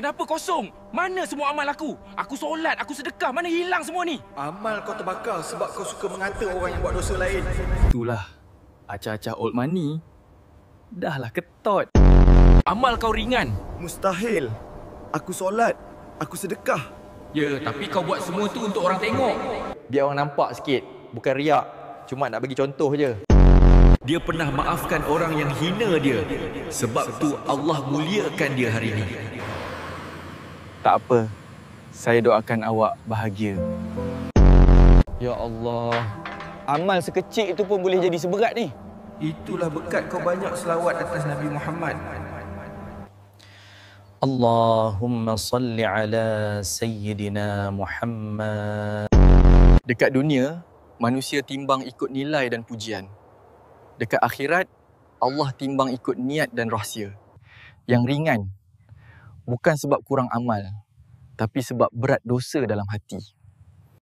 Kenapa kosong? Mana semua amal aku? Aku solat, aku sedekah, mana hilang semua ni? Amal kau terbakar sebab kau suka mengata orang yang buat dosa lain. Itulah, acah-acah old money dah lah ketot. Amal kau ringan. Mustahil. Aku solat, aku sedekah. Ya, tapi kau buat semua tu untuk orang tengok. Biar orang nampak sikit, bukan riak. Cuma nak bagi contoh je. Dia pernah maafkan orang yang hina dia. Sebab tu Allah muliakan dia hari ini. Tak apa, saya doakan awak bahagia. Ya Allah, amal sekecil itu pun boleh jadi seberat ni. Itulah berkat kau banyak selawat atas Nabi Muhammad. Allahumma salli ala Sayyidina Muhammad. Dekat dunia, manusia timbang ikut nilai dan pujian. Dekat akhirat, Allah timbang ikut niat dan rahsia. Yang ringan, bukan sebab kurang amal, tapi sebab berat dosa dalam hati.